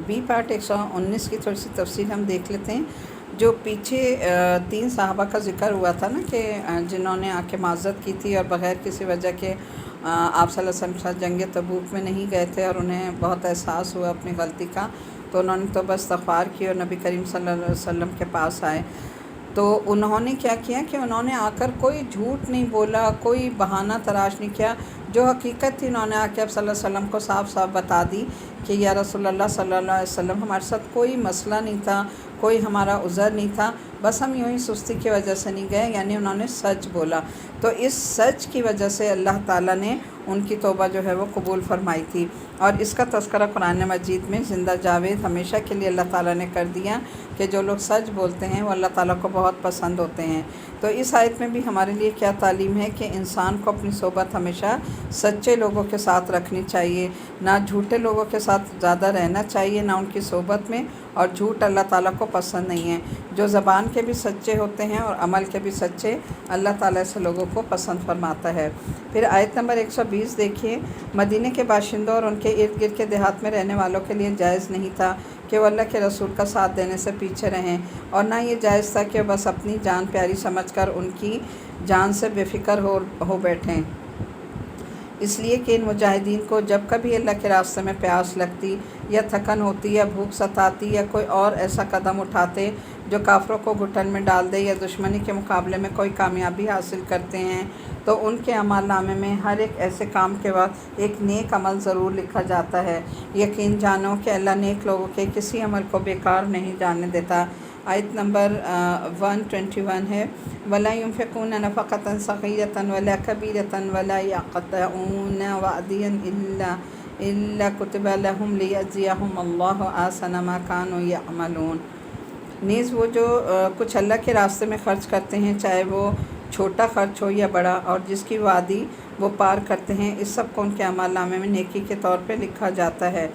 Be part 119 کی تھوڑی سی تفصیل ہم دیکھ لیتے ہیں۔ جو پیچھے 3 صحابہ کا ذکر ہوا تھا نا کہ جنہوں نے آ کے معذرت کی تھی اور بغیر کسی وجہ کے آپ صلی اللہ علیہ وسلم کے ساتھ جنگ تبوک میں نہیں گئے تھے، اور انہیں بہت احساس ہوا اپنی غلطی کا، تو انہوں نے توبہ استغفار کی اور نبی کریم صلی اللہ علیہ وسلم کے پاس آئے۔ تو انہوں نے کیا کیا کہ انہوں نے آ کر کوئی جھوٹ نہیں بولا، کوئی بہانہ تراش نہیں کیا، جو حقیقت تھی انہوں نے آ کے اب صلی اللہ علیہ وسلم کو صاف صاف بتا دی کہ یا رسول اللہ صلی اللہ علیہ وسلم، ہمارے ساتھ کوئی مسئلہ نہیں تھا، کوئی ہمارا عذر نہیں تھا، بس ہم یوں ہی سستی کی وجہ سے نہیں گئے، یعنی انہوں نے سچ بولا۔ تو اس سچ کی وجہ سے اللہ تعالیٰ نے ان کی توبہ جو ہے وہ قبول فرمائی تھی، اور اس کا تذکرہ قرآن مجید میں زندہ جاوید ہمیشہ کے لیے اللہ تعالیٰ نے کر دیا کہ جو لوگ سچ بولتے ہیں وہ اللہ تعالیٰ کو بہت پسند ہوتے ہیں۔ تو اس آیت میں بھی ہمارے لیے کیا تعلیم ہے کہ انسان کو اپنی صحبت ہمیشہ سچے لوگوں کے ساتھ رکھنی چاہیے، نہ جھوٹے لوگوں کے ساتھ زیادہ رہنا چاہیے، نہ ان کی صحبت میں، اور جھوٹ اللہ تعالیٰ کو پسند نہیں ہے۔ جو زبان کے بھی سچے ہوتے ہیں اور عمل کے بھی سچے، اللہ تعالیٰ سے لوگوں کو پسند فرماتا ہے۔ پھر آیت نمبر 120 دیکھیے، مدینہ کے باشندوں اور ان کے ارد گرد کے دیہات میں رہنے والوں کے لیے جائز نہیں تھا کہ وہ اللہ کے رسول کا ساتھ دینے سے پیچھے رہیں، اور نہ یہ جائز تھا کہ وہ بس اپنی جان پیاری سمجھ کر ان کی جان سے بے فکر ہو بیٹھیں، اس لیے کہ ان مجاہدین کو جب کبھی اللہ کے راستے میں پیاس لگتی یا تھکن ہوتی یا بھوک ستاتی یا کوئی اور ایسا قدم اٹھاتے جو کافروں کو گھٹن میں ڈال دے یا دشمنی کے مقابلے میں کوئی کامیابی حاصل کرتے ہیں، تو ان کے اعمال نامے میں ہر ایک ایسے کام کے بعد ایک نیک عمل ضرور لکھا جاتا ہے۔ یقین جانو کہ اللہ نیک لوگوں کے کسی عمل کو بیکار نہیں جانے دیتا۔ آیت نمبر 121 ہے، وَلَا يُنْفِقُونَ نَفَقَةً صَغِيرَةً وَلَا كَبِيرَةً وَلَا يَقْطَعُونَ وَادِيًا إِلَّا كُتِبَ لَهُمْ لِيَجْزِيَهُمُ اللَّهُ أَحْسَنَ مَا كَانُوا يَعْمَلُونَ۔ نیز وہ جو کچھ اللہ کے راستے میں خرچ کرتے ہیں، چاہے وہ چھوٹا خرچ ہو یا بڑا، اور جس کی وادی وہ پار کرتے ہیں، اس سب کو ان کے اعمال نامے میں نیکی کے طور پہ لکھا جاتا ہے،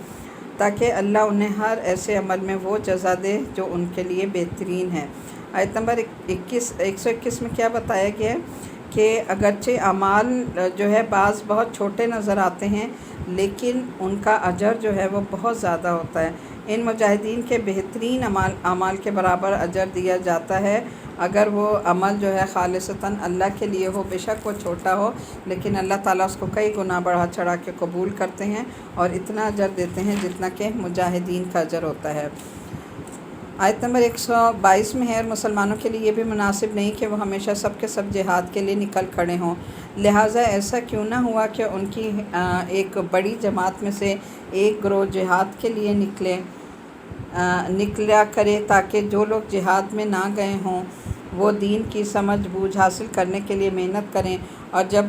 تاکہ اللہ انہیں ہر ایسے عمل میں وہ جزا دے جو ان کے لیے بہترین ہے۔ آیت نمبر 121 میں کیا بتایا گیا ہے کہ اگرچہ اعمال جو ہے بعض بہت چھوٹے نظر آتے ہیں، لیکن ان کا اجر جو ہے وہ بہت زیادہ ہوتا ہے۔ ان مجاہدین کے بہترین اعمال کے برابر اجر دیا جاتا ہے، اگر وہ عمل جو ہے خالصتاً اللہ کے لیے ہو، بے شک وہ چھوٹا ہو، لیکن اللہ تعالیٰ اس کو کئی گنا بڑھا چڑھا کے قبول کرتے ہیں اور اتنا اجر دیتے ہیں جتنا کہ مجاہدین کا اجر ہوتا ہے۔ آیت نمبر 122 میں ہے، اور مسلمانوں کے لیے یہ بھی مناسب نہیں کہ وہ ہمیشہ سب کے سب جہاد کے لیے نکل کھڑے ہوں، لہٰذا ایسا کیوں نہ ہوا کہ ان کی ایک بڑی جماعت میں سے ایک گروہ جہاد کے لیے نکلا کرے، تاکہ جو لوگ جہاد میں نہ گئے ہوں وہ دین کی سمجھ بوجھ حاصل کرنے کے لیے محنت کریں، اور جب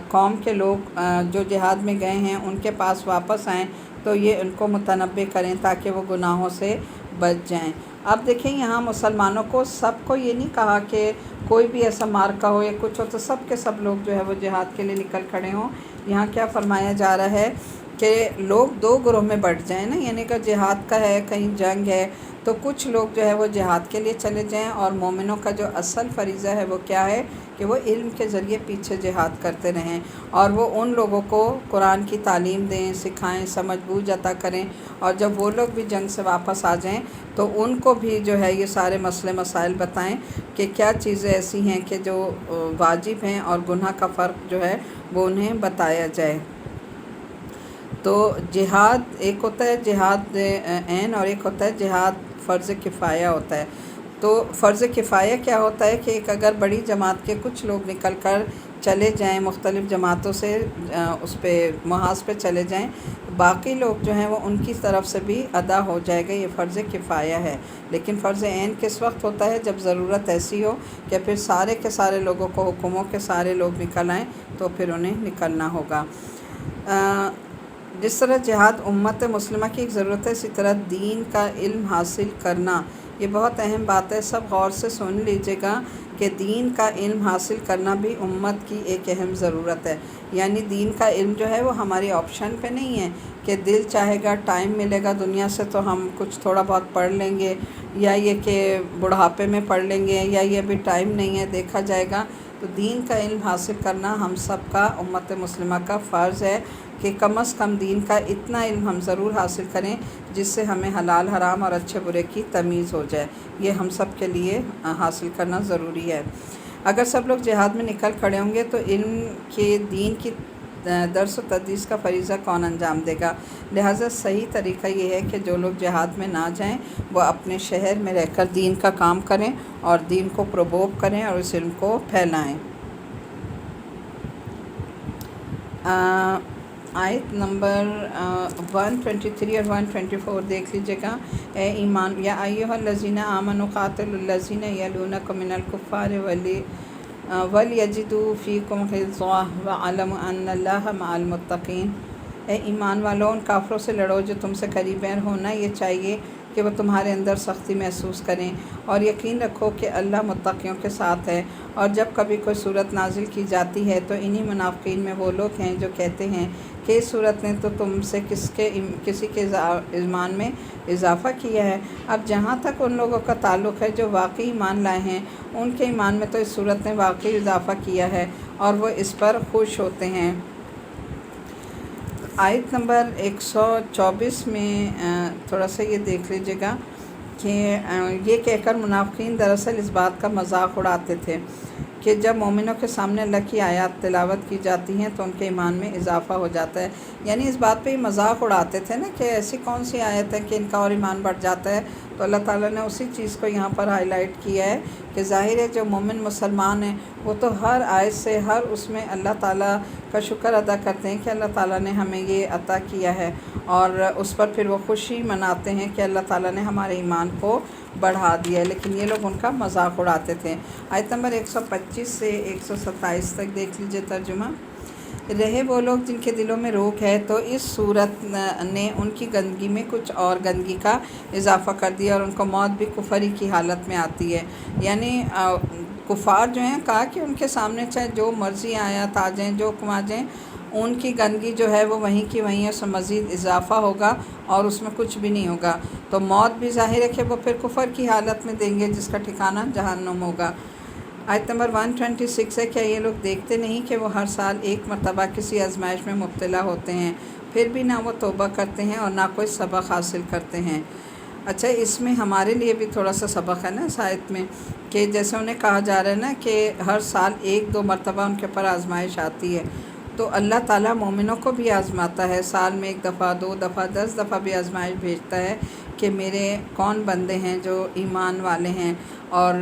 قوم کے لوگ جو جہاد میں گئے ہیں ان کے پاس واپس آئیں تو یہ ان کو متنبہ کریں تاکہ وہ گناہوں سے بچ جائیں۔ اب دیکھیں یہاں مسلمانوں کو سب کو یہ نہیں کہا کہ کوئی بھی ایسا مارکہ ہو یا کچھ ہو تو سب کے سب لوگ جو ہے وہ جہاد کے لیے نکل کھڑے ہوں۔ یہاں کیا فرمایا جا رہا ہے کہ لوگ 2 گروہ میں بٹ جائیں نا، یعنی کہ جہاد کا ہے، کہیں جنگ ہے، تو کچھ لوگ جو ہے وہ جہاد کے لیے چلے جائیں، اور مومنوں کا جو اصل فریضہ ہے وہ کیا ہے کہ وہ علم کے ذریعے پیچھے جہاد کرتے رہیں، اور وہ ان لوگوں کو قرآن کی تعلیم دیں، سکھائیں، سمجھ بوجھ عطا کریں، اور جب وہ لوگ بھی جنگ سے واپس آ جائیں تو ان کو بھی جو ہے یہ سارے مسئلے مسائل بتائیں کہ کیا چیزیں ایسی ہیں کہ جو واجب ہیں، اور گناہ کا فرق جو ہے وہ انہیں بتایا جائے۔ تو جہاد ایک ہوتا ہے جہاد عین، اور ایک ہوتا ہے جہاد فرض کفایہ ہوتا ہے۔ تو فرض کفایہ کیا ہوتا ہے کہ ایک اگر بڑی جماعت کے کچھ لوگ نکل کر چلے جائیں، مختلف جماعتوں سے اس پہ محاذ پہ چلے جائیں، باقی لوگ جو ہیں وہ ان کی طرف سے بھی ادا ہو جائے گا، یہ فرض کفایہ ہے۔ لیکن فرض عین کس وقت ہوتا ہے؟ جب ضرورت ایسی ہو کہ پھر سارے کے سارے لوگوں کو، حکوموں کے سارے لوگ نکل آئیں تو پھر انہیں نکلنا ہوگا۔ جس طرح جہاد امت مسلمہ کی ایک ضرورت ہے، اسی طرح دین کا علم حاصل کرنا یہ بہت اہم بات ہے۔ سب غور سے سن لیجیے گا کہ دین کا علم حاصل کرنا بھی امت کی ایک اہم ضرورت ہے، یعنی دین کا علم جو ہے وہ ہماری آپشن پہ نہیں ہے کہ دل چاہے گا، ٹائم ملے گا دنیا سے تو ہم کچھ تھوڑا بہت پڑھ لیں گے، یا یہ کہ بڑھاپے میں پڑھ لیں گے، یا یہ بھی ٹائم نہیں ہے دیکھا جائے گا۔ تو دین کا علم حاصل کرنا ہم سب کا، امت مسلمہ کا فرض ہے، کہ کم از کم دین کا اتنا علم ہم ضرور حاصل کریں جس سے ہمیں حلال حرام اور اچھے برے کی تمیز ہو جائے۔ یہ ہم سب کے لیے حاصل کرنا ضروری ہے۔ اگر سب لوگ جہاد میں نکل کھڑے ہوں گے تو علم کے دین کی درس و تدریس کا فریضہ کون انجام دے گا؟ لہٰذا صحیح طریقہ یہ ہے کہ جو لوگ جہاد میں نہ جائیں وہ اپنے شہر میں رہ کر دین کا کام کریں اور دین کو پروموٹ کریں اور اس علم کو پھیلائیں۔ آیت نمبر 123 اور 124 دیکھ لیجیے گا۔ اے ایمان یا ایھا الذین آمنوا قاتلوا الذین یلونکم من الکفار ولیجدوا فیکم غلظۃ واعلموا ان اللہ مع المتقین۔ اے ایمان والو، ان کافروں سے لڑو جو تم سے قریب ہیں، ہونا یہ چاہیے کہ وہ تمہارے اندر سختی محسوس کریں، اور یقین رکھو کہ اللہ متقیوں کے ساتھ ہے۔ اور جب کبھی کوئی صورت نازل کی جاتی ہے تو انہی منافقین میں وہ لوگ ہیں جو کہتے ہیں کہ اس صورت نے تو تم سے کسی کے ایمان میں اضافہ کیا ہے۔ اب جہاں تک ان لوگوں کا تعلق ہے جو واقعی ایمان لائے ہیں، ان کے ایمان میں تو اس صورت نے واقعی اضافہ کیا ہے اور وہ اس پر خوش ہوتے ہیں۔ آیت نمبر 124 میں تھوڑا سا یہ دیکھ لیجیے گا کہ یہ کہہ کر منافقین دراصل اس بات کا مذاق اڑاتے تھے کہ جب مومنوں کے سامنے اللہ کی آیات تلاوت کی جاتی ہیں تو ان کے ایمان میں اضافہ ہو جاتا ہے۔ یعنی اس بات پہ یہ مذاق اڑاتے تھے نا کہ ایسی کون سی آیت ہے کہ ان کا اور ایمان بڑھ جاتا ہے۔ تو اللہ تعالیٰ نے اسی چیز کو یہاں پر ہائی لائٹ کیا ہے کہ ظاہر ہے جو مومن مسلمان ہیں وہ تو ہر آیت سے ہر اس میں اللہ تعالیٰ کا شکر ادا کرتے ہیں کہ اللہ تعالیٰ نے ہمیں یہ عطا کیا ہے، اور اس پر پھر وہ خوشی مناتے ہیں کہ اللہ تعالیٰ نے ہمارے ایمان کو بڑھا دیا ہے، لیکن یہ لوگ ان کا مذاق اڑاتے تھے۔ آیت نمبر 125 سے 127 تک دیکھ لیجیے ترجمہ۔ رہے وہ لوگ جن کے دلوں میں روک ہے تو اس صورت نے ان کی گندگی میں کچھ اور گندگی کا اضافہ کر دیا، اور ان کو موت بھی کفری کی حالت میں آتی ہے۔ یعنی کفار جو ہیں کہا کہ ان کے سامنے چاہے جو مرضی آیات آ جائیں، جو حکم آ جائیں، ان کی گندگی جو ہے وہ وہیں کی وہیں ہے، اس میں مزید اضافہ ہوگا اور اس میں کچھ بھی نہیں ہوگا۔ تو موت بھی ظاہر ہے کہ وہ پھر کفر کی حالت میں دیں گے جس کا ٹھکانہ جہنم ہوگا۔ آیت نمبر 126 ہے، کیا یہ لوگ دیکھتے نہیں کہ وہ ہر سال ایک مرتبہ کسی آزمائش میں مبتلا ہوتے ہیں، پھر بھی نہ وہ توبہ کرتے ہیں اور نہ کوئی سبق حاصل کرتے ہیں۔ اچھا، اس میں ہمارے لیے بھی تھوڑا سا سبق ہے نا اس آیت میں، کہ جیسے انہیں کہا جا رہا ہے نا کہ ہر سال 1-2 مرتبہ ان کے اوپر آزمائش آتی ہے، تو اللہ تعالیٰ مومنوں کو بھی آزماتا ہے، سال میں 1 دفعہ 2 دفعہ 10 دفعہ بھی آزمائش بھیجتا ہے کہ میرے کون بندے ہیں جو ایمان والے ہیں، اور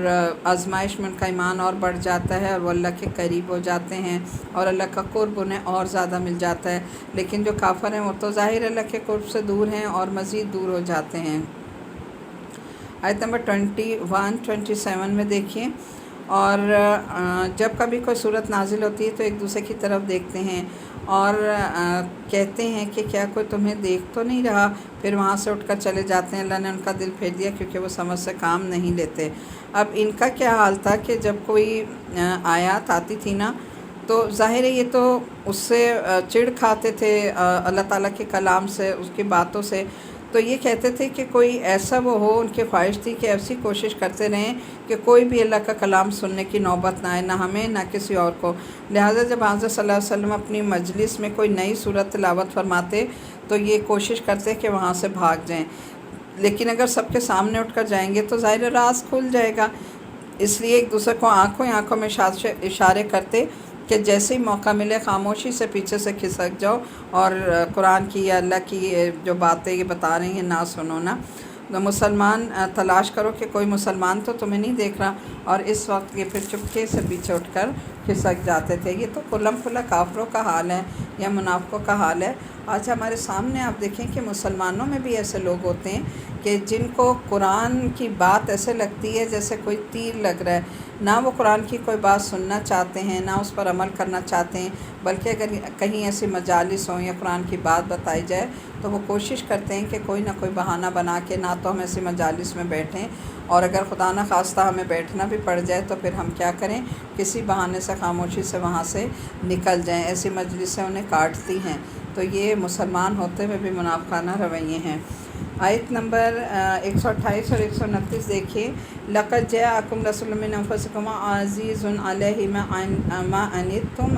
آزمائش میں ان کا ایمان اور بڑھ جاتا ہے اور وہ اللہ کے قریب ہو جاتے ہیں اور اللہ کا قرب انہیں اور زیادہ مل جاتا ہے۔ لیکن جو کافر ہیں وہ تو ظاہر اللہ کے قرب سے دور ہیں اور مزید دور ہو جاتے ہیں۔ آیت نمبر 21-27 میں دیکھیے، اور جب کبھی کوئی صورت نازل ہوتی ہے تو ایک دوسرے کی طرف دیکھتے ہیں اور کہتے ہیں کہ کیا کوئی تمہیں دیکھ تو نہیں رہا، پھر وہاں سے اٹھ کر چلے جاتے ہیں۔ اللہ نے ان کا دل پھیر دیا کیونکہ وہ سمجھ سے کام نہیں لیتے۔ اب ان کا کیا حال تھا کہ جب کوئی آیات آتی تھی نا تو ظاہر ہے یہ تو اس سے چڑ کھاتے تھے اللہ تعالیٰ کے کلام سے، اس کی باتوں سے، تو یہ کہتے تھے کہ کوئی ایسا وہ ہو، ان کی خواہش تھی کہ ایسی کوشش کرتے رہیں کہ کوئی بھی اللہ کا کلام سننے کی نوبت نہ آئے، نہ ہمیں نہ کسی اور کو۔ لہٰذا جب حضرت صلی اللہ علیہ وسلم اپنی مجلس میں کوئی نئی صورت تلاوت فرماتے تو یہ کوشش کرتے کہ وہاں سے بھاگ جائیں، لیکن اگر سب کے سامنے اٹھ کر جائیں گے تو ظاہر راز کھل جائے گا، اس لیے ایک دوسرے کو آنکھوں میں اشارے کرتے کہ جیسے ہی موقع ملے خاموشی سے پیچھے سے کھسک جاؤ اور قرآن کی یا اللہ کی جو باتیں یہ بتا رہی ہیں نہ سنو نا۔ تو مسلمان تلاش کرو کہ کوئی مسلمان تو تمہیں نہیں دیکھ رہا، اور اس وقت یہ پھر چپکے سے پیچھے اٹھ کر کھسک جاتے تھے۔ یہ تو کلم کھلا کافروں کا حال ہے یا منافقوں کا حال ہے۔ آج ہمارے سامنے آپ دیکھیں کہ مسلمانوں میں بھی ایسے لوگ ہوتے ہیں کہ جن کو قرآن کی بات ایسے لگتی ہے جیسے کوئی تیر لگ رہا ہے، نہ وہ قرآن کی کوئی بات سننا چاہتے ہیں نہ اس پر عمل کرنا چاہتے ہیں، بلکہ اگر کہیں ایسی مجالس ہوں یا قرآن کی بات بتائی جائے تو وہ کوشش کرتے ہیں کہ کوئی نہ کوئی بہانہ بنا کے نہ تو ہم ایسی مجالس میں بیٹھیں، اور اگر خدا نہ خواستہ ہمیں بیٹھنا بھی پڑ جائے تو پھر ہم کیا کریں، کسی بہانے سے خاموشی سے وہاں سے نکل جائیں۔ ایسی مجلسیں انہیں کاٹتی ہیں، تو یہ مسلمان ہوتے ہوئے بھی منافقانہ رویے ہیں۔ آیت نمبر 128 اور 129 دیکھیے، لَقَدْ جَاءَكُمْ رَسُولٌ مِّنْ أَنفُسِكُمْ عَزِيزٌ عَلَيْهِ مَا عَنِتُّمْ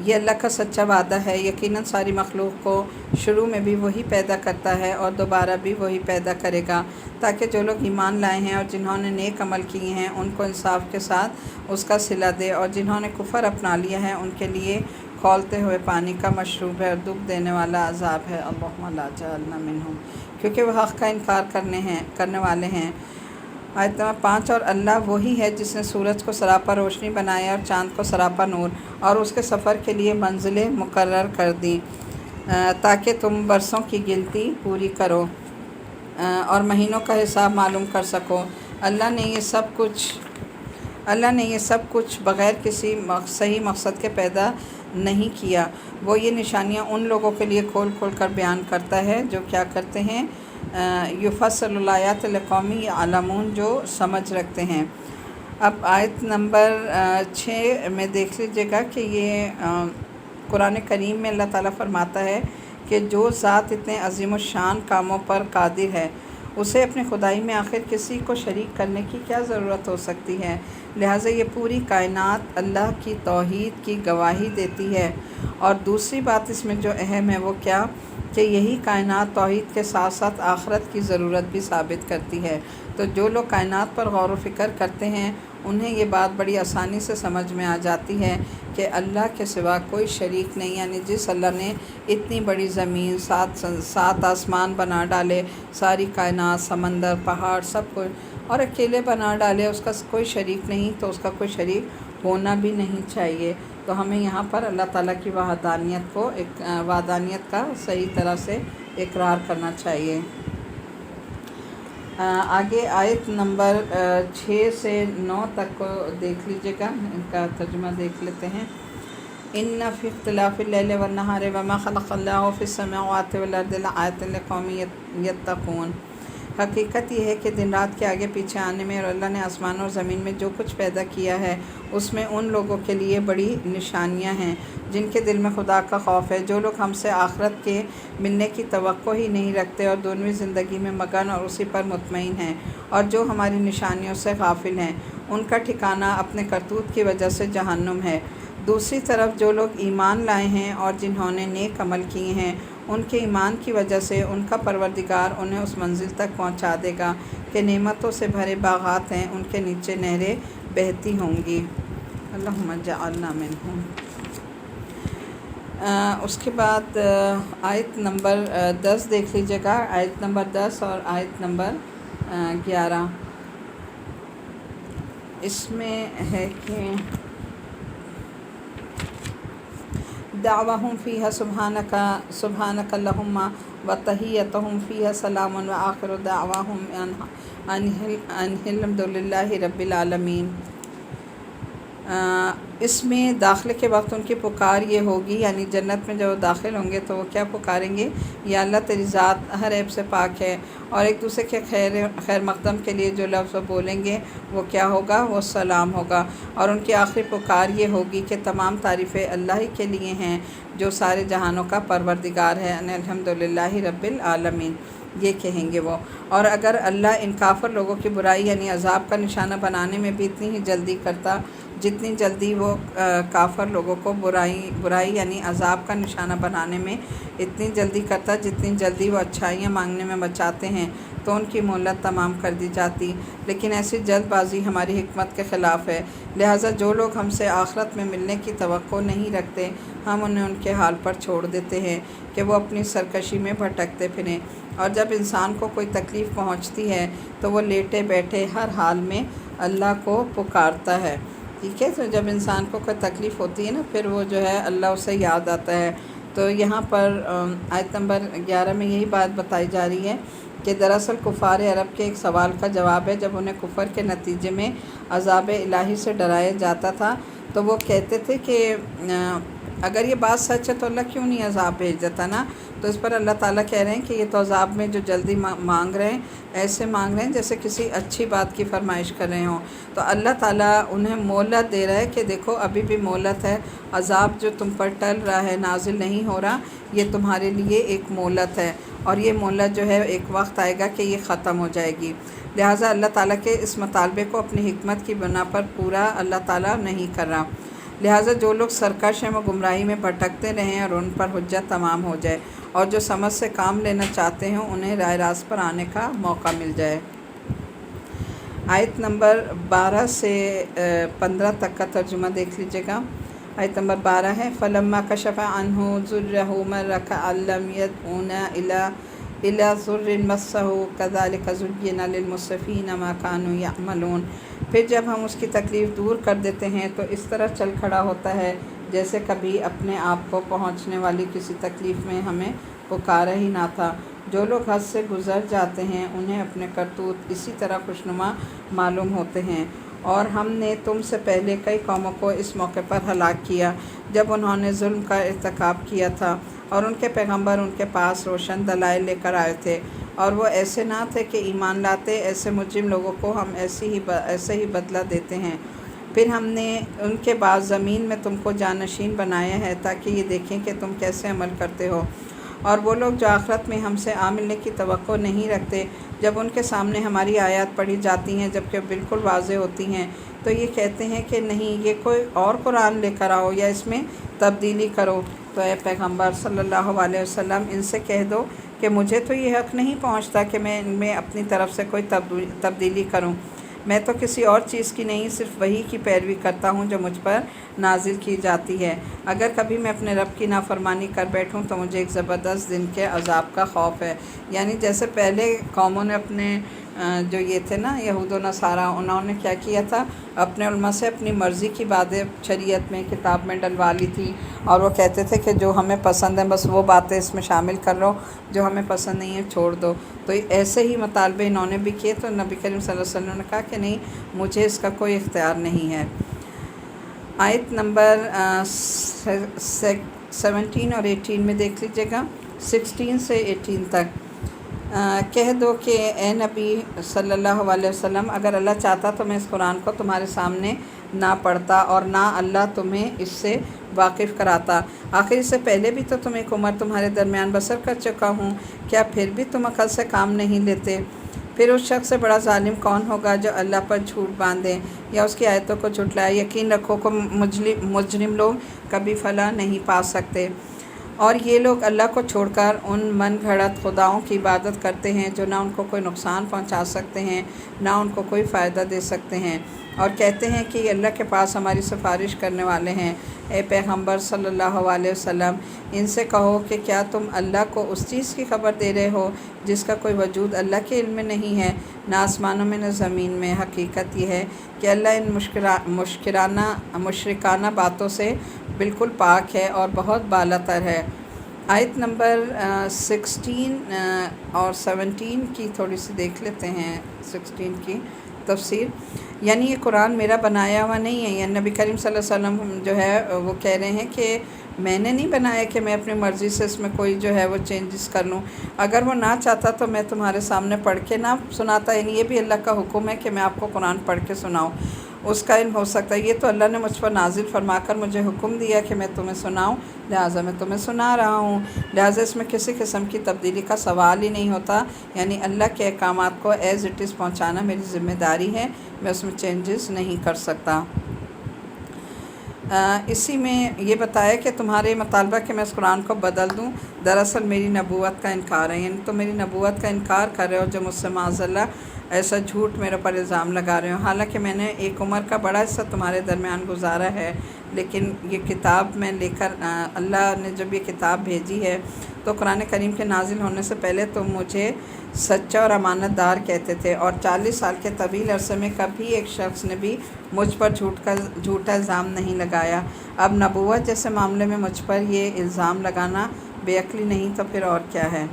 یہ اللہ کا سچا وعدہ ہے، یقیناً ساری مخلوق کو شروع میں بھی وہی پیدا کرتا ہے اور دوبارہ بھی وہی پیدا کرے گا، تاکہ جو لوگ ایمان لائے ہیں اور جنہوں نے نیک عمل کیے ہیں ان کو انصاف کے ساتھ اس کا صلہ دے، اور جنہوں نے کفر اپنا لیا ہے ان کے لیے کھولتے ہوئے پانی کا مشروب ہے اور دکھ دینے والا عذاب ہے۔ اللہم لا جعلنا منہم، کیونکہ وہ حق کا انکار کرنے والے ہیں۔ آیت نمبر 5، اور اللہ وہی ہے جس نے سورج کو سراپا روشنی بنایا اور چاند کو سراپا نور، اور اس کے سفر کے لیے منزلیں مقرر کر دیں تاکہ تم برسوں کی گنتی پوری کرو اور مہینوں کا حساب معلوم کر سکو۔ اللہ نے یہ سب کچھ بغیر کسی صحیح مقصد کے پیدا نہیں کیا۔ وہ یہ نشانیاں ان لوگوں کے لیے کھول کھول کر بیان کرتا ہے جو کیا کرتے ہیں، یفصل الآیات لقوم یعلمون، جو سمجھ رکھتے ہیں۔ اب آیت نمبر 6 میں دیکھ لیجیے گا کہ یہ قرآن کریم میں اللہ تعالیٰ فرماتا ہے کہ جو ذات اتنے عظیم الشان کاموں پر قادر ہے، اسے اپنی خدائی میں آخر کسی کو شریک کرنے کی کیا ضرورت ہو سکتی ہے؟ لہٰذا یہ پوری کائنات اللہ کی توحید کی گواہی دیتی ہے۔ اور دوسری بات اس میں جو اہم ہے وہ کیا، کہ یہی کائنات توحید کے ساتھ ساتھ آخرت کی ضرورت بھی ثابت کرتی ہے۔ تو جو لوگ کائنات پر غور و فکر کرتے ہیں انہیں یہ بات بڑی آسانی سے سمجھ میں آ جاتی ہے کہ اللہ کے سوا کوئی شریک نہیں، یعنی جس اللہ نے اتنی بڑی زمین، سات آسمان بنا ڈالے، ساری کائنات، سمندر، پہاڑ، سب کچھ، اور اکیلے بنا ڈالے، اس کا کوئی شریک نہیں، تو اس کا کوئی شریک ہونا بھی نہیں چاہیے۔ تو ہمیں یہاں پر اللہ تعالیٰ کی وحدانیت کا صحیح طرح سے اقرار کرنا چاہیے۔ آگے آیت نمبر 6 سے 9 تک کو دیکھ لیجیے گا، ان کا ترجمہ دیکھ لیتے ہیں۔ ان فی اختلاف اللیل والنہار وما خلق اللہ فی السماوات والارض لآیات لقوم یتقون۔ حقیقت یہ ہے کہ دن رات کے آگے پیچھے آنے میں اور اللہ نے آسمان اور زمین میں جو کچھ پیدا کیا ہے اس میں ان لوگوں کے لیے بڑی نشانیاں ہیں جن کے دل میں خدا کا خوف ہے، جو لوگ ہم سے آخرت کے ملنے کی توقع ہی نہیں رکھتے اور دنیوی زندگی میں مگن اور اسی پر مطمئن ہیں، اور جو ہماری نشانیوں سے غافل ہیں، ان کا ٹھکانہ اپنے کرتوت کی وجہ سے جہنم ہے۔ دوسری طرف جو لوگ ایمان لائے ہیں اور جنہوں نے نیک عمل کیے ہیں، ان کے ایمان کی وجہ سے ان کا پروردگار انہیں اس منزل تک پہنچا دے گا کہ نعمتوں سے بھرے باغات ہیں، ان کے نیچے نہریں بہتی ہوں گی۔ اللہم اجعلنا منہم۔ اس کے بعد آیت نمبر 10 دیکھ لیجیے گا، آیت نمبر 10 اور آیت نمبر 11۔ اس میں ہے کہ دعواہم فیہا سبحانک اللہم وتحیتہم فیہا سلام وآخر دعواہم ان الحمد للہ رب العالمین۔ اس میں داخلے کے وقت ان کی پکار یہ ہوگی، یعنی جنت میں جب وہ داخل ہوں گے تو وہ کیا پکاریں گے، یا اللہ تیری ذات ہر عیب سے پاک ہے، اور ایک دوسرے کے خیر مقدم کے لیے جو لفظ وہ بولیں گے وہ کیا ہوگا، وہ سلام ہوگا۔ اور ان کی آخری پکار یہ ہوگی کہ تمام تعریفیں اللہ ہی کے لیے ہیں جو سارے جہانوں کا پروردگار ہے، الحمد للہ رب العالمین، یہ کہیں گے وہ۔ اور اگر اللہ ان کافر لوگوں کی برائی یعنی عذاب کا نشانہ بنانے میں بھی اتنی ہی جلدی کرتا جتنی جلدی وہ کافر لوگوں کو برائی یعنی عذاب کا نشانہ بنانے میں اتنی جلدی کرتا جتنی جلدی وہ اچھائیاں مانگنے میں بچاتے ہیں، تو ان کی مہلت تمام کر دی جاتی، لیکن ایسی جلد بازی ہماری حکمت کے خلاف ہے۔ لہٰذا جو لوگ ہم سے آخرت میں ملنے کی توقع نہیں رکھتے، ہم انہیں ان کے حال پر چھوڑ دیتے ہیں کہ وہ اپنی سرکشی میں بھٹکتے پھریں، اور جب انسان کو کوئی تکلیف پہنچتی ہے تو وہ لیٹے بیٹھے ہر حال میں اللہ کو پکارتا ہے۔ ٹھیک ہے، تو جب انسان کو کوئی تکلیف ہوتی ہے نا، پھر وہ جو ہے اللہ اسے یاد آتا ہے۔ تو یہاں پر آیت نمبر 11 میں یہی بات بتائی جا رہی ہے کہ دراصل کفار عرب کے ایک سوال کا جواب ہے، جب انہیں کفر کے نتیجے میں عذاب الہی سے ڈرایا جاتا تھا تو وہ کہتے تھے کہ اگر یہ بات سچ ہے تو اللہ کیوں نہیں عذاب بھیج دیتا نا؟ تو اس پر اللہ تعالیٰ کہہ رہے ہیں کہ یہ تو عذاب میں جو جلدی مانگ رہے ہیں، ایسے مانگ رہے ہیں جیسے کسی اچھی بات کی فرمائش کر رہے ہوں۔ تو اللہ تعالیٰ انہیں مہلت دے رہا ہے کہ دیکھو ابھی بھی مہلت ہے، عذاب جو تم پر ٹل رہا ہے، نازل نہیں ہو رہا، یہ تمہارے لیے ایک مہلت ہے، اور یہ مہلت جو ہے ایک وقت آئے گا کہ یہ ختم ہو جائے گی۔ لہٰذا اللہ تعالیٰ کے اس مطالبے کو اپنی حکمت کی بنا پر پورا اللہ تعالیٰ نہیں کر رہا۔ لہٰذا جو لوگ سرکش ہیں وہ گمراہی میں بھٹکتے رہیں اور ان پر حجت تمام ہو جائے، اور جو سمجھ سے کام لینا چاہتے ہیں انہیں راہ راست پر آنے کا موقع مل جائے۔ آیت نمبر 12 سے 15 تک کا ترجمہ دیکھ لیجیے گا۔ آیت نمبر 12 ہے فَلَمَّا كَشَفَ عَنْهُ ضُرَّهُ مَرَّ كَأَن لَّمْ يَدْعُنَا إِلَىٰ ضُرٍّ مَسَّهُ كَذَٰلِكَ زُيِّنَ لِلْمُسْرِفِينَ مَا كَانُوا يَعْمَلُونَ۔ پھر جب ہم اس کی تکلیف دور کر دیتے ہیں تو اس طرح چل کھڑا ہوتا ہے جیسے کبھی اپنے آپ کو پہنچنے والی کسی تکلیف میں ہمیں پکارا ہی نہ تھا۔ جو لوگ حد سے گزر جاتے ہیں انہیں اپنے کرتوت اسی طرح خوشنما معلوم ہوتے ہیں، اور ہم نے تم سے پہلے کئی قوموں کو اس موقع پر ہلاک کیا جب انہوں نے ظلم کا ارتکاب کیا تھا، اور ان کے پیغمبر ان کے پاس روشن دلائل لے کر آئے تھے، اور وہ ایسے نہ تھے کہ ایمان لاتے۔ ایسے مجرم لوگوں کو ہم ایسے ہی بدلہ دیتے ہیں۔ پھر ہم نے ان کے بعد زمین میں تم کو جانشین بنایا ہے تاکہ یہ دیکھیں کہ تم کیسے عمل کرتے ہو، اور وہ لوگ جو آخرت میں ہم سے آ ملنے کی توقع نہیں رکھتے، جب ان کے سامنے ہماری آیات پڑھی جاتی ہیں جبکہ بالکل واضح ہوتی ہیں، تو یہ کہتے ہیں کہ نہیں، یہ کوئی اور قرآن لے کر آؤ یا اس میں تبدیلی کرو۔ تو اے پیغمبر صلی اللہ علیہ وسلم ان سے کہہ دو کہ مجھے تو یہ حق نہیں پہنچتا کہ میں ان میں اپنی طرف سے کوئی تبدیلی کروں۔ میں تو کسی اور چیز کی نہیں، صرف وحی کی پیروی کرتا ہوں جو مجھ پر نازل کی جاتی ہے۔ اگر کبھی میں اپنے رب کی نافرمانی کر بیٹھوں تو مجھے ایک زبردست دن کے عذاب کا خوف ہے۔ یعنی جیسے پہلے قوموں نے اپنے جو یہ تھے نا یہود و نصارہ، انہوں نے کیا کیا تھا، اپنے علماء سے اپنی مرضی کی باتیں شریعت میں کتاب میں ڈلوا لی تھی، اور وہ کہتے تھے کہ جو ہمیں پسند ہے بس وہ باتیں اس میں شامل کر لو، جو ہمیں پسند نہیں ہے چھوڑ دو۔ تو ایسے ہی مطالبے انہوں نے بھی کیے، تو نبی کریم صلی اللہ علیہ وسلم نے کہا کہ نہیں، مجھے اس کا کوئی اختیار نہیں ہے۔ آیت نمبر 17 اور 18 میں دیکھ لیجیے گا، 16 سے 18 تک۔ کہہ دو کہ اے نبی صلی اللہ علیہ وسلم، اگر اللہ چاہتا تو میں اس قرآن کو تمہارے سامنے نہ پڑھتا اور نہ اللہ تمہیں اس سے واقف کراتا۔ آخر اس سے پہلے بھی تو تم ایک عمر تمہارے درمیان بسر کر چکا ہوں، کیا پھر بھی تم عقل سے کام نہیں لیتے؟ پھر اس شخص سے بڑا ظالم کون ہوگا جو اللہ پر جھوٹ باندھے یا اس کی آیتوں کو جھٹلائے؟ یقین رکھو کہ مجرم لوگ کبھی فلاح نہیں پا سکتے، اور یہ لوگ اللہ کو چھوڑ کر ان من گھڑت خداؤں کی عبادت کرتے ہیں جو نہ ان کو کوئی نقصان پہنچا سکتے ہیں نہ ان کو کوئی فائدہ دے سکتے ہیں، اور کہتے ہیں کہ یہ اللہ کے پاس ہماری سفارش کرنے والے ہیں۔ اے پیغمبر صلی اللہ علیہ وسلم، ان سے کہو کہ کیا تم اللہ کو اس چیز کی خبر دے رہے ہو جس کا کوئی وجود اللہ کے علم میں نہیں ہے، نہ آسمانوں میں نہ زمین میں؟ حقیقت یہ ہے کہ اللہ ان مشرکانہ باتوں سے بالکل پاک ہے اور بہت بالا تر ہے۔ آیت نمبر 16 اور 17 کی تھوڑی سی دیکھ لیتے ہیں، 16 کی تفسیر۔ یعنی یہ قرآن میرا بنایا ہوا نہیں ہے، یعنی نبی کریم صلی اللہ علیہ وسلم جو ہے وہ کہہ رہے ہیں کہ میں نے نہیں بنایا کہ میں اپنی مرضی سے اس میں کوئی جو ہے وہ چینجز کر لوں۔ اگر وہ نہ چاہتا تو میں تمہارے سامنے پڑھ کے نہ سناتا، یعنی یہ بھی اللہ کا حکم ہے کہ میں آپ کو قرآن پڑھ کے سناؤں، اس کا علم ہو سکتا ہے۔ یہ تو اللہ نے مجھ پر نازل فرما کر مجھے حکم دیا کہ میں تمہیں سناؤں، لہٰذا میں تمہیں سنا رہا ہوں، لہٰذا اس میں کسی قسم کی تبدیلی کا سوال ہی نہیں ہوتا۔ یعنی اللہ کے احکامات کو ایز اٹ از پہنچانا میری ذمہ داری ہے، میں اس میں چینجز نہیں کر سکتا۔ اسی میں یہ بتایا کہ تمہارے مطالبہ کہ میں اس قرآن کو بدل دوں دراصل میری نبوت کا انکار ہے، یعنی تم میری نبوت کا انکار کر رہے ہو جو مجھ سے معاذ اللہ ایسا جھوٹ میرے پر الزام لگا رہے ہو، حالانکہ میں نے ایک عمر کا بڑا حصہ تمہارے درمیان گزارا ہے۔ لیکن یہ کتاب میں لے کر اللہ نے جب یہ کتاب بھیجی ہے تو قرآن کریم کے نازل ہونے سے پہلے تم مجھے سچا اور امانت دار کہتے تھے، اور 40 سال کے طویل عرصے میں کبھی ایک شخص نے بھی مجھ پر جھوٹا الزام نہیں لگایا۔ اب نبوت جیسے معاملے میں مجھ پر یہ الزام لگانا بے عقلی نہیں تو پھر اور کیا ہے؟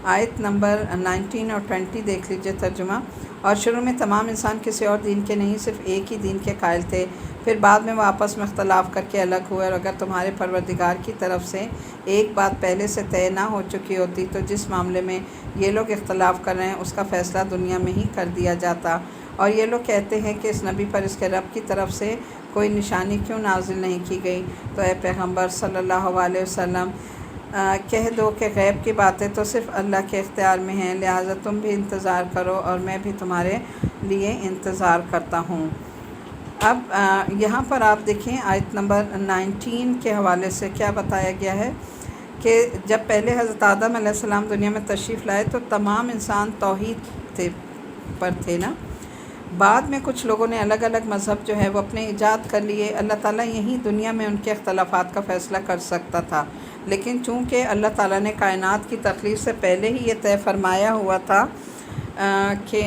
آیت نمبر 19 اور 20 دیکھ لیجئے ترجمہ۔ اور شروع میں تمام انسان کسی اور دین کے نہیں، صرف ایک ہی دین کے قائل تھے، پھر بعد میں وہ آپس میں اختلاف کر کے الگ ہوئے، اور اگر تمہارے پروردگار کی طرف سے ایک بات پہلے سے طے نہ ہو چکی ہوتی تو جس معاملے میں یہ لوگ اختلاف کر رہے ہیں اس کا فیصلہ دنیا میں ہی کر دیا جاتا۔ اور یہ لوگ کہتے ہیں کہ اس نبی پر اس کے رب کی طرف سے کوئی نشانی کیوں نازل نہیں کی گئی؟ تو اے پیغمبر صلی اللہ علیہ وسلم کہہ دو کہ غیب کی باتیں تو صرف اللہ کے اختیار میں ہیں، لہٰذا تم بھی انتظار کرو اور میں بھی تمہارے لیے انتظار کرتا ہوں۔ اب یہاں پر آپ دیکھیں آیت نمبر 19 کے حوالے سے کیا بتایا گیا ہے کہ جب پہلے حضرت آدم علیہ السلام دنیا میں تشریف لائے تو تمام انسان توحید پر تھے نا. بعد میں کچھ لوگوں نے الگ الگ مذہب جو ہے وہ اپنے ایجاد کر لیے. اللہ تعالیٰ یہیں دنیا میں ان کے اختلافات کا فیصلہ کر سکتا تھا، لیکن چونکہ اللہ تعالیٰ نے کائنات کی تخلیق سے پہلے ہی یہ طے فرمایا ہوا تھا کہ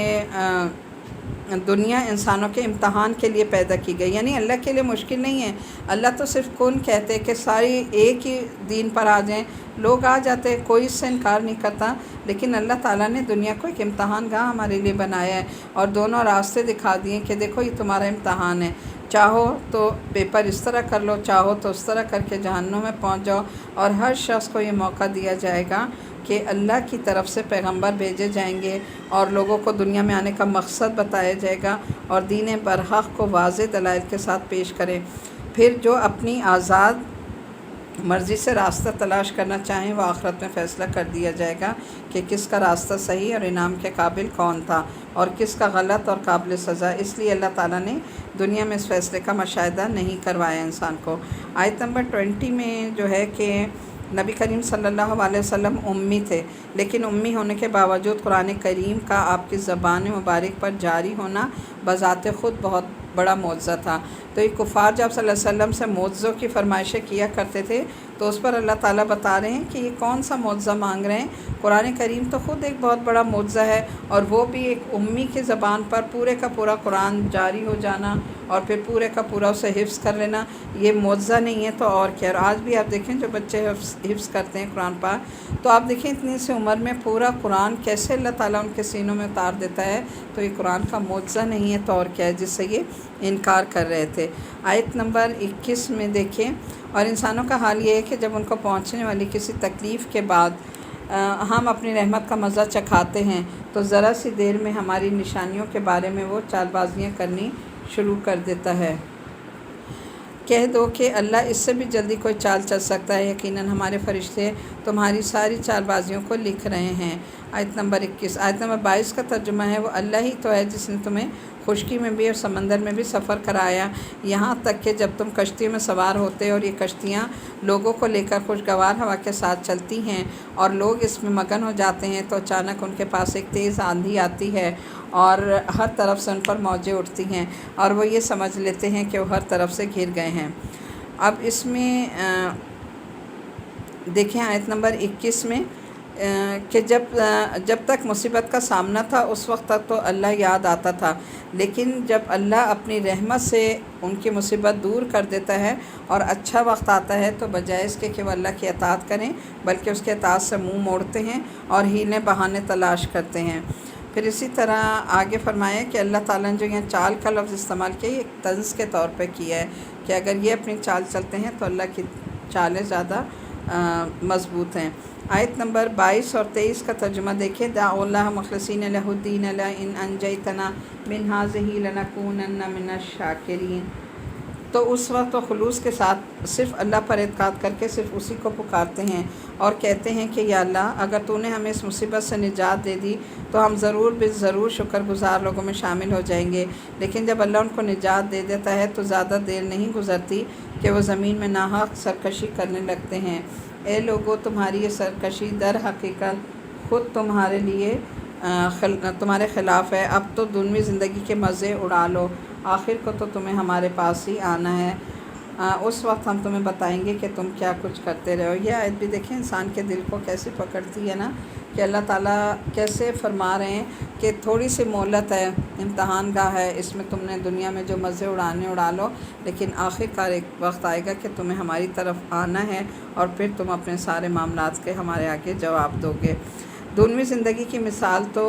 دنیا انسانوں کے امتحان کے لیے پیدا کی گئی، یعنی اللہ کے لیے مشکل نہیں ہے. اللہ تو صرف کن کہتے کہ ساری ایک ہی دین پر آ جائیں، لوگ آ جاتے، کوئی اس سے انکار نہیں کرتا. لیکن اللہ تعالیٰ نے دنیا کو ایک امتحان گاہ ہمارے لیے بنایا ہے اور دونوں راستے دکھا دیے کہ دیکھو یہ تمہارا امتحان ہے، چاہو تو پیپر اس طرح کر لو، چاہو تو اس طرح کر کے جہنم میں پہنچ جاؤ. اور ہر شخص کو یہ موقع دیا جائے گا کہ اللہ کی طرف سے پیغمبر بھیجے جائیں گے اور لوگوں کو دنیا میں آنے کا مقصد بتایا جائے گا اور دین برحق کو واضح دلائل کے ساتھ پیش کریں. پھر جو اپنی آزاد مرضی سے راستہ تلاش کرنا چاہیں وہ آخرت میں فیصلہ کر دیا جائے گا کہ کس کا راستہ صحیح اور انعام کے قابل کون تھا اور کس کا غلط اور قابل سزا. اس لیے اللہ تعالیٰ نے دنیا میں اس فیصلے کا مشاہدہ نہیں کروایا انسان کو. آیت نمبر 20 میں جو ہے کہ نبی کریم صلی اللہ علیہ وسلم امی تھے، لیکن امی ہونے کے باوجود قرآن کریم کا آپ کی زبان مبارک پر جاری ہونا بذات خود بہت بڑا معجزہ تھا. تو یہ کفار جب صلی اللہ علیہ وسلم سے معجزوں کی فرمائشیں کیا کرتے تھے تو اس پر اللہ تعالیٰ بتا رہے ہیں کہ یہ کون سا معجزہ مانگ رہے ہیں. قرآن کریم تو خود ایک بہت بڑا معجزہ ہے، اور وہ بھی ایک امی کی زبان پر پورے کا پورا قرآن جاری ہو جانا اور پھر پورے کا پورا اسے حفظ کر لینا، یہ معجزہ نہیں ہے تو اور کیا. اور آج بھی آپ دیکھیں جو بچے حفظ کرتے ہیں قرآن پاک، تو آپ دیکھیں اتنی سی عمر میں پورا قرآن کیسے اللہ تعالیٰ ان کے سینوں میں اتار دیتا ہے. تو یہ قرآن کا معجزہ نہیں ہے تو اور کیا ہے، جس سے یہ انکار کر رہے تھے. آیت نمبر 21 میں دیکھیں، اور انسانوں کا حال یہ ہے کہ جب ان کو پہنچنے والی کسی تکلیف کے بعد ہم اپنی رحمت کا مزہ چکھاتے ہیں تو ذرا سی دیر میں ہماری نشانیوں کے بارے میں وہ چال بازیاں کرنی شروع کر دیتا ہے. کہہ دو کہ اللہ اس سے بھی جلدی کوئی چال چل سکتا ہے، یقیناً ہمارے فرشتے تمہاری ساری چال بازیوں کو لکھ رہے ہیں. آیت نمبر 21. آیت نمبر 22 کا ترجمہ ہے، وہ اللہ ہی تو ہے جس نے تمہیں خشکی میں بھی اور سمندر میں بھی سفر کرایا، یہاں تک کہ جب تم کشتیوں میں سوار ہوتے اور یہ کشتیاں لوگوں کو لے کر خوشگوار ہوا کے ساتھ چلتی ہیں اور لوگ اس میں مگن ہو جاتے ہیں تو اچانک ان کے پاس ایک تیز آندھی آتی ہے اور ہر طرف سے ان پر موجیں اٹھتی ہیں اور وہ یہ سمجھ لیتے ہیں کہ وہ ہر طرف سے گھر گئے ہیں. اب اس میں دیکھیں آیت نمبر 21 میں کہ جب تک مصیبت کا سامنا تھا اس وقت تک تو اللہ یاد آتا تھا، لیکن جب اللہ اپنی رحمت سے ان کی مصیبت دور کر دیتا ہے اور اچھا وقت آتا ہے تو بجائے اس کے کہ وہ اللہ کی اطاعت کریں بلکہ اس کے اطاعت سے منہ موڑتے ہیں اور ہیلے بہانے تلاش کرتے ہیں. پھر اسی طرح آگے فرمایا کہ اللہ تعالیٰ نے جو یہاں چال کا لفظ استعمال کیا یہ ایک طنز کے طور پہ کیا ہے کہ اگر یہ اپنی چال چلتے ہیں تو اللہ کی چالیں زیادہ مضبوط ہیں. آیت نمبر 22 اور 23 کا ترجمہ دیکھیں، دعوا اللہ مخلصین لہ الدین لئن انجیتنا من ہذہ لنکونن من الشاکرین. تو اس وقت وہ خلوص کے ساتھ صرف اللہ پر اعتقاد کر کے صرف اسی کو پکارتے ہیں اور کہتے ہیں کہ یا اللہ اگر تو نے ہمیں اس مصیبت سے نجات دے دی تو ہم ضرور شکر گزار لوگوں میں شامل ہو جائیں گے. لیکن جب اللہ ان کو نجات دے دیتا ہے تو زیادہ دیر نہیں گزرتی کہ وہ زمین میں ناحق سرکشی کرنے لگتے ہیں. اے لوگو تمہاری یہ سرکشی در حقیقت خود تمہارے لیے تمہارے خلاف ہے. اب تو دنیوی زندگی کے مزے اڑا لو، آخر کو تو تمہیں ہمارے پاس ہی آنا ہے، اس وقت ہم تمہیں بتائیں گے کہ تم کیا کچھ کرتے رہو. یہ آیت بھی دیکھیں انسان کے دل کو کیسے پکڑتی ہے نا، کہ اللہ تعالیٰ کیسے فرما رہے ہیں کہ تھوڑی سی مہلت ہے، امتحان گاہ ہے، اس میں تم نے دنیا میں جو مزے اڑا لو، لیکن آخر کار ایک وقت آئے گا کہ تمہیں ہماری طرف آنا ہے اور پھر تم اپنے سارے معاملات کے ہمارے آگے جواب دو گے. دنیوی زندگی کی مثال تو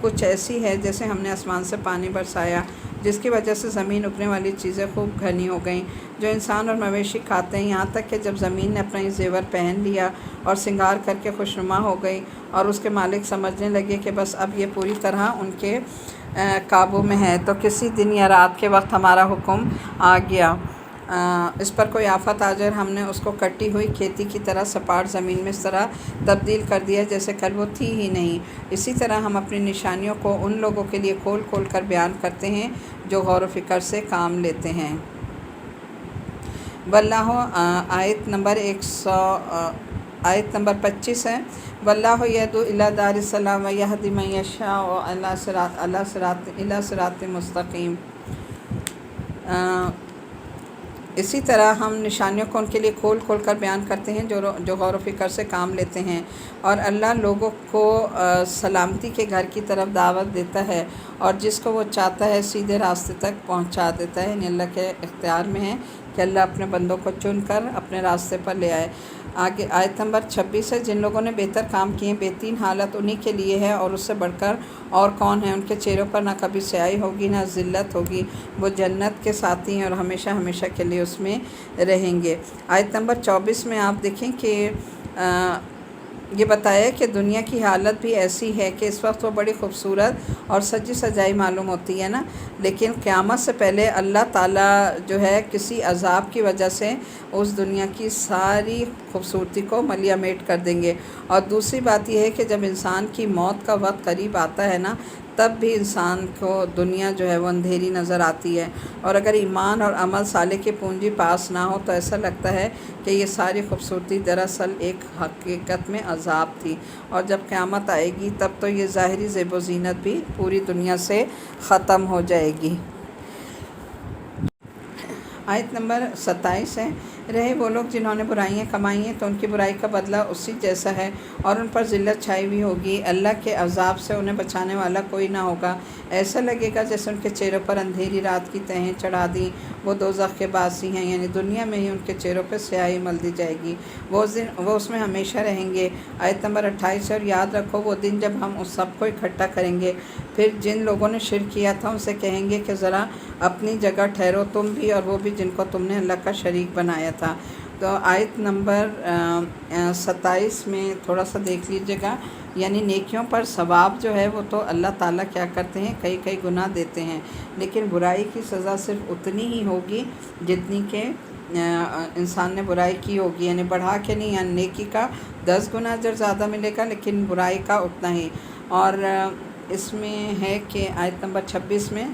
کچھ ایسی ہے جیسے ہم نے آسمان سے پانی برسایا جس کی وجہ سے زمین اگنے والی چیزیں خوب گھنی ہو گئیں جو انسان اور مویشی کھاتے ہیں، یہاں تک کہ جب زمین نے اپنا یہ زیور پہن لیا اور سنگار کر کے خوشنما ہو گئی اور اس کے مالک سمجھنے لگے کہ بس اب یہ پوری طرح ان کے قابو میں ہے، تو کسی دن یا رات کے وقت ہمارا حکم آ گیا اس پر کوئی آفت آ جائے، ہم نے اس کو کٹی ہوئی کھیتی کی طرح سپاٹ زمین میں اس طرح تبدیل کر دیا جیسے کل وہ تھی ہی نہیں۔ اسی طرح ہم اپنی نشانیوں کو ان لوگوں کے لیے کھول کھول کر بیان کرتے ہیں جو غور و فکر سے کام لیتے ہیں۔ واللہ آیت نمبر 25 ہے، واللہ یدعو الی دار السلام ویہدی من یشاء الی صراط مستقیم۔ اسی طرح ہم نشانیوں کو ان کے لیے کھول کھول کر بیان کرتے ہیں جو غور و فکر سے کام لیتے ہیں، اور اللہ لوگوں کو سلامتی کے گھر کی طرف دعوت دیتا ہے، اور جس کو وہ چاہتا ہے سیدھے راستے تک پہنچا دیتا ہے۔ یعنی اللہ کے اختیار میں ہے کہ اللہ اپنے بندوں کو چن کر اپنے راستے پر لے آئے۔ آگے آیت نمبر 26 ہے، جن لوگوں نے بہتر کام کیے بہترین حالت انہی کے لیے ہے، اور اس سے بڑھ کر اور کون ہے؟ ان کے چہروں پر نہ کبھی سیاہی ہوگی نہ ذلت ہوگی، وہ جنت کے ساتھی ہیں اور ہمیشہ ہمیشہ کے لیے اس میں رہیں گے۔ آیت نمبر 24 میں آپ دیکھیں کہ یہ بتایا کہ دنیا کی حالت بھی ایسی ہے کہ اس وقت وہ بڑی خوبصورت اور سجی سجائی معلوم ہوتی ہے نا، لیکن قیامت سے پہلے اللہ تعالیٰ جو ہے کسی عذاب کی وجہ سے اس دنیا کی ساری خوبصورتی کو ملیہ میٹ کر دیں گے۔ اور دوسری بات یہ ہے کہ جب انسان کی موت کا وقت قریب آتا ہے نا، تب بھی انسان کو دنیا جو ہے وہ اندھیری نظر آتی ہے، اور اگر ایمان اور عمل صالح کی پونجی پاس نہ ہو تو ایسا لگتا ہے کہ یہ ساری خوبصورتی دراصل ایک حقیقت میں عذاب تھی، اور جب قیامت آئے گی تب تو یہ ظاہری زیب و زینت بھی پوری دنیا سے ختم ہو جائے گی۔ آیت نمبر 27 ہے، رہے وہ لوگ جنہوں نے برائیاں کمائی ہیں تو ان کی برائی کا بدلہ اسی جیسا ہے، اور ان پر ذلت چھائی ہوئی ہوگی، اللہ کے عذاب سے انہیں بچانے والا کوئی نہ ہوگا۔ ایسا لگے گا جیسے ان کے چہروں پر اندھیری رات کی تہیں چڑھا دیں، وہ دوزخ کے باسی ہیں، یعنی دنیا میں ہی ان کے چہروں پہ سیاہی مل دی جائے گی، وہ اس میں ہمیشہ رہیں گے۔ آیت نمبر 28 اور یاد رکھو وہ دن جب ہم اس سب کو اکٹھا کریں گے، پھر جن لوگوں نے شرک کیا تھا ان سے کہیں گے کہ ذرا اپنی جگہ ٹھہرو، تم بھی اور وہ بھی جن کو تم نے اللہ کا شریک بنایا تھا۔ تو آیت نمبر 27 میں تھوڑا سا دیکھ لیجیے گا، یعنی نیکیوں پر ثواب جو ہے وہ تو اللہ تعالیٰ کیا کرتے ہیں، کئی گناہ دیتے ہیں، لیکن برائی کی سزا صرف اتنی ہی ہوگی جتنی کہ انسان نے برائی کی ہوگی، یعنی بڑھا کے نہیں، یعنی نیکی کا 10 گنا اجر زیادہ ملے گا لیکن برائی کا اتنا ہی۔ اور اس میں ہے کہ آیت نمبر 26 میں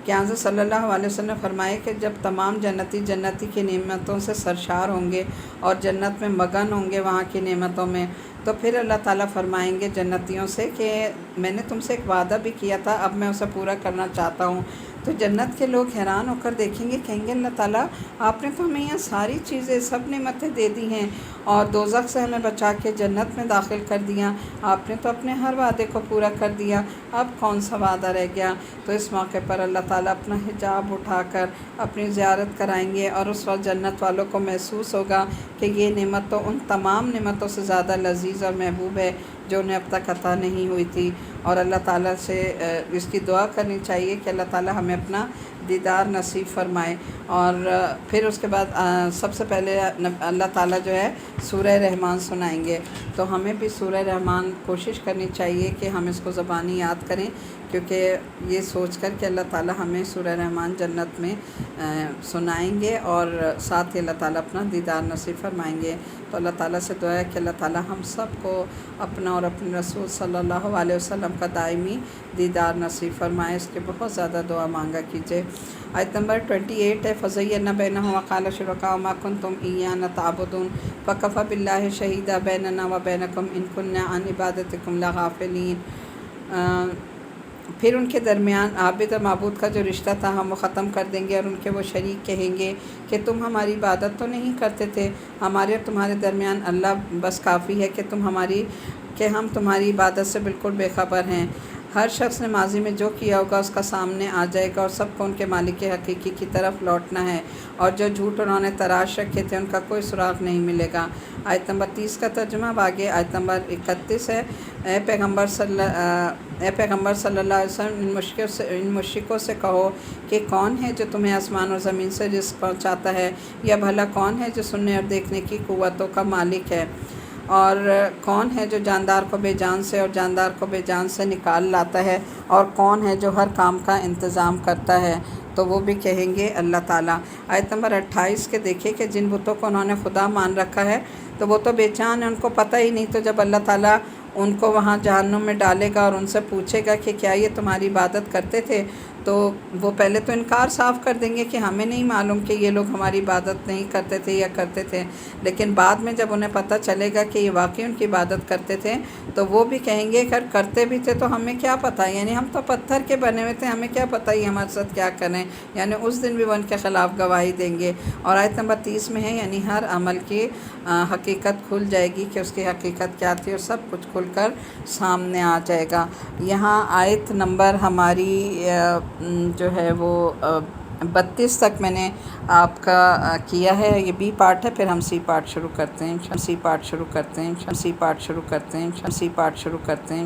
کہ حضرت صلی اللہ علیہ وسلم نے فرمایا کہ جب تمام جنتی کی نعمتوں سے سرشار ہوں گے اور جنت میں مگن ہوں گے وہاں کی نعمتوں میں، تو پھر اللہ تعالیٰ فرمائیں گے جنتیوں سے کہ میں نے تم سے ایک وعدہ بھی کیا تھا، اب میں اسے پورا کرنا چاہتا ہوں۔ تو جنت کے لوگ حیران ہو کر دیکھیں گے، کہیں گے اللہ تعالیٰ آپ نے تو ہمیں یہاں ساری چیزیں سب نعمتیں دے دی ہیں، اور دوزخ سے ہمیں بچا کے جنت میں داخل کر دیا، آپ نے تو اپنے ہر وعدے کو پورا کر دیا، اب کون سا وعدہ رہ گیا؟ تو اس موقع پر اللہ تعالیٰ اپنا حجاب اٹھا کر اپنی زیارت کرائیں گے، اور اس وقت جنت والوں کو محسوس ہوگا کہ یہ نعمت تو ان تمام نعمتوں سے زیادہ لذیذ اور محبوب ہے جو انہیں اب تک عطا نہیں ہوئی تھی۔ اور اللہ تعالیٰ سے اس کی دعا کرنی چاہیے کہ اللہ تعالیٰ ہمیں اپنا دیدار نصیب فرمائے۔ اور پھر اس کے بعد سب سے پہلے اللہ تعالیٰ جو ہے سورہ رحمان سنائیں گے، تو ہمیں بھی سورہ رحمان کوشش کرنی چاہیے کہ ہم اس کو زبانی یاد کریں، کیونکہ یہ سوچ کر کہ اللہ تعالیٰ ہمیں سورہ رحمان جنت میں سنائیں گے، اور ساتھ ہی اللہ تعالیٰ اپنا دیدار نصیب فرمائیں گے۔ تو اللہ تعالیٰ سے دعا ہے کہ اللہ تعالیٰ ہم سب کو اپنا اور اپنے رسول صلی اللہ علیہ وسلم کا دائمی دیدار نصیب فرمائے، اس کے بہت زیادہ دعا مانگا کیجیے۔ آیت نمبر 28 ہے، فَزَيَّنَّا بَيْنَهُمْ وَقَالَ شُرَكَاؤُ مَا كُنتُمْ إِيَّانَا تَعْبُدُونَ فَكَفَىٰ بِاللَّهِ شَهِيدًا بَيْنَنَا وَبَيْنَكُمْ إِن كُنَّا عَنْ عِبَادَتِكُمْ لَغَافِلِينَ۔ پھر ان کے درمیان عابد اور معبود کا جو رشتہ تھا ہم وہ ختم کر دیں گے، اور ان کے وہ شریک کہیں گے کہ تم ہماری عبادت تو نہیں کرتے تھے، ہمارے اور تمہارے درمیان اللہ بس کافی ہے کہ ہم تمہاری عبادت سے بالکل بے خبر ہیں۔ ہر شخص نے ماضی میں جو کیا ہوگا اس کا سامنے آ جائے گا، اور سب کو ان کے مالک حقیقی کی طرف لوٹنا ہے، اور جو جھوٹ انہوں نے تراش رکھے تھے ان کا کوئی سراغ نہیں ملے گا۔ آیت نمبر 30 کا ترجمہ اب آگے آیت نمبر 31 ہے، اے پیغمبر صلی اللہ علیہ وسلم ان مشرکوں سے کہو کہ کون ہے جو تمہیں آسمان اور زمین سے رزق پہنچاتا ہے، یا بھلا کون ہے جو سننے اور دیکھنے کی قوتوں کا مالک ہے، اور کون ہے جو جاندار کو بے جان سے اور جاندار کو بے جان سے نکال لاتا ہے، اور کون ہے جو ہر کام کا انتظام کرتا ہے۔ تو وہ بھی کہیں گے اللہ تعالیٰ۔ آیت نمبر 28 کے دیکھیں کہ جن بتوں کو انہوں نے خدا مان رکھا ہے تو وہ تو بے جان ہیں، ان کو پتہ ہی نہیں، تو جب اللہ تعالیٰ ان کو وہاں جہنم میں ڈالے گا اور ان سے پوچھے گا کہ کیا یہ تمہاری عبادت کرتے تھے، تو وہ پہلے تو انکار صاف کر دیں گے کہ ہمیں نہیں معلوم کہ یہ لوگ ہماری عبادت نہیں کرتے تھے یا کرتے تھے، لیکن بعد میں جب انہیں پتہ چلے گا کہ یہ واقعی ان کی عبادت کرتے تھے تو وہ بھی کہیں گے اگر کرتے بھی تھے تو ہمیں کیا پتہ، یعنی ہم تو پتھر کے بنے ہوئے تھے، ہمیں کیا پتہ یہ ہمارے ساتھ کیا کریں، یعنی اس دن بھی وہ ان کے خلاف گواہی دیں گے۔ اور آیت نمبر 30 میں ہے یعنی ہر عمل کی حقیقت کھل جائے گی کہ اس کی حقیقت کیا تھی، اور سب کچھ کھل کر سامنے آ جائے گا۔ یہاں آیت نمبر ہماری جو ہے وہ 32 تک میں نے آپ کا کیا ہے، یہ بی پارٹ ہے، پھر ہم سی پارٹ شروع کرتے ہیں،